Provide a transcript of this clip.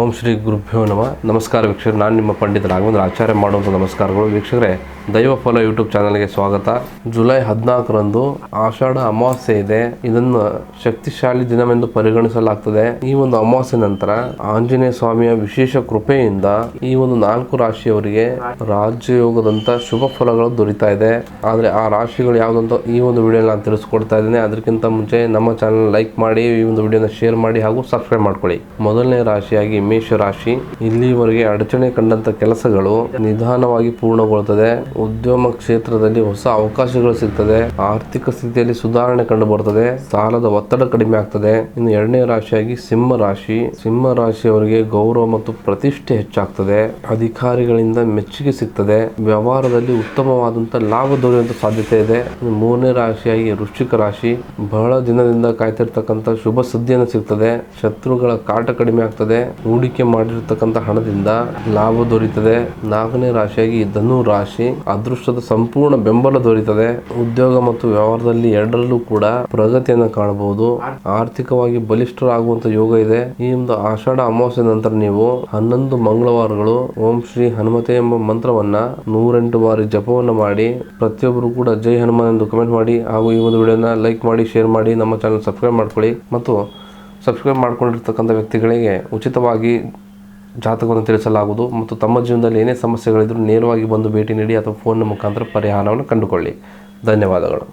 ಓಂ ಶ್ರೀ ಗುರುಭ್ಯೋ ನಮಃ. ನಮಸ್ಕಾರ ವೀಕ್ಷಕರು, ನಾನು ನಿಮ್ಮ ಪಂಡಿತ ರಾಘವೇಂದ್ರ ಆಚಾರ್ಯ ಮಾಡುವಂಥ ನಮಸ್ಕಾರಗಳು. ವೀಕ್ಷಕರೇ, ದೈವ ಫಲ ಯೂಟ್ಯೂಬ್ ಚಾನಲ್ಗೆ ಸ್ವಾಗತ. ಜುಲೈ 14ರಂದು ಆಷಾಢ ಅಮಾವಾಸ್ಯೆ ಇದೆ. ಇದನ್ನು ಶಕ್ತಿಶಾಲಿ ದಿನವೆಂದು ಪರಿಗಣಿಸಲಾಗ್ತದೆ. ಈ ಒಂದು ಅಮಾವಾಸ್ಯೆ ನಂತರ ಆಂಜನೇಯ ಸ್ವಾಮಿಯ ವಿಶೇಷ ಕೃಪೆಯಿಂದ ಈ ಒಂದು 4 ರಾಶಿಯವರಿಗೆ ರಾಜಯೋಗದಂತ ಶುಭ ಫಲಗಳು ದೊರೀತಾ ಇದೆ. ಆದರೆ ಆ ರಾಶಿಗಳು ಯಾವುದಂತ ಈ ಒಂದು ವಿಡಿಯೋ ನಾನು ತಿಳಿಸ್ಕೊಡ್ತಾ ಇದ್ದೇನೆ. ಅದಕ್ಕಿಂತ ಮುಂಚೆ ನಮ್ಮ ಚಾನಲ್ ಲೈಕ್ ಮಾಡಿ, ಈ ಒಂದು ವಿಡಿಯೋನ ಶೇರ್ ಮಾಡಿ ಹಾಗೂ ಸಬ್ಸ್ಕ್ರೈಬ್ ಮಾಡ್ಕೊಳ್ಳಿ. ಮೊದಲನೇ ರಾಶಿಯಾಗಿ ಮೇಷ ರಾಶಿ. ಇಲ್ಲಿವರೆಗೆ ಅಡಚಣೆ ಕಂಡಂತ ಕೆಲಸಗಳು ನಿಧಾನವಾಗಿ ಪೂರ್ಣಗೊಳ್ಳುತ್ತದೆ. ಉದ್ಯಮ ಕ್ಷೇತ್ರದಲ್ಲಿ ಹೊಸ ಅವಕಾಶಗಳು ಸಿಗ್ತದೆ. ಆರ್ಥಿಕ ಸ್ಥಿತಿಯಲ್ಲಿ ಸುಧಾರಣೆ ಕಂಡು ಬರ್ತದೆ. ಸಾಲದ ಒತ್ತಡ ಕಡಿಮೆ ಆಗ್ತದೆ. ಇನ್ನು ಎರಡನೇ ರಾಶಿಯಾಗಿ ಸಿಂಹ ರಾಶಿ. ಸಿಂಹ ರಾಶಿಯವರಿಗೆ ಗೌರವ ಮತ್ತು ಪ್ರತಿಷ್ಠೆ ಹೆಚ್ಚಾಗ್ತದೆ. ಅಧಿಕಾರಿಗಳಿಂದ ಮೆಚ್ಚುಗೆ ಸಿಗ್ತದೆ. ವ್ಯವಹಾರದಲ್ಲಿ ಉತ್ತಮವಾದಂತ ಲಾಭ ದೊರೆಯುವಂತ ಸಾಧ್ಯತೆ ಇದೆ. ಮೂರನೇ ರಾಶಿಯಾಗಿ ವೃಶ್ಚಿಕ ರಾಶಿ. ಬಹಳ ದಿನದಿಂದ ಕಾಯ್ತಿರ್ತಕ್ಕಂಥ ಶುಭ ಸುದ್ದಿಯನ್ನು ಸಿಗ್ತದೆ. ಶತ್ರುಗಳ ಕಾಟ ಕಡಿಮೆ ಆಗ್ತದೆ. ಹೂಡಿಕೆ ಮಾಡಿರ್ತಕ್ಕಂಥ ಹಣದಿಂದ ಲಾಭ ದೊರೀತದೆ. 4ನೇ ರಾಶಿಯಾಗಿ ಧನು ರಾಶಿ. ಅದೃಷ್ಟದ ಸಂಪೂರ್ಣ ಬೆಂಬಲ ದೊರೀತದೆ. ಉದ್ಯೋಗ ಮತ್ತು ವ್ಯವಹಾರದಲ್ಲಿ ಎರಡರಲ್ಲೂ ಕೂಡ ಪ್ರಗತಿಯನ್ನು ಕಾಣಬಹುದು. ಆರ್ಥಿಕವಾಗಿ ಬಲಿಷ್ಠರಾಗುವಂತ ಯೋಗ ಇದೆ. ಈ ಒಂದು ಆಷಾಢ ಅಮಾವಾಸ್ಯೆ ನಂತರ ನೀವು 11 ಮಂಗಳವಾರಗಳು ಓಂ ಶ್ರೀ ಹನುಮತೆ ಎಂಬ ಮಂತ್ರವನ್ನ 108 ಬಾರಿ ಜಪವನ್ನು ಮಾಡಿ, ಪ್ರತಿಯೊಬ್ಬರು ಕೂಡ ಜೈ ಹನುಮಾನ್ ಎಂದು ಕಮೆಂಟ್ ಮಾಡಿ ಹಾಗೂ ಈ ಒಂದು ವಿಡಿಯೋನ ಲೈಕ್ ಮಾಡಿ, ಶೇರ್ ಮಾಡಿ, ನಮ್ಮ ಚಾನಲ್ ಸಬ್ಸ್ಕ್ರೈಬ್ ಮಾಡ್ಕೊಳ್ಳಿ. ಮತ್ತು ಸಬ್ಸ್ಕ್ರೈಬ್ ಮಾಡ್ಕೊಂಡಿರ್ತಕ್ಕಂಥ ವ್ಯಕ್ತಿಗಳಿಗೆ ಉಚಿತವಾಗಿ ಜಾತಕವನ್ನು ತಿಳಿಸಲಾಗುವುದು. ಮತ್ತು ತಮ್ಮ ಜೀವನದಲ್ಲಿ ಏನೇ ಸಮಸ್ಯೆಗಳಿದ್ರೂ ನೇರವಾಗಿ ಬಂದು ಭೇಟಿ ನೀಡಿ ಅಥವಾ ಫೋನ್ ಮುಖಾಂತರ ಪರಿಹಾರವನ್ನು ಕಂಡುಕೊಳ್ಳಿ. ಧನ್ಯವಾದಗಳು.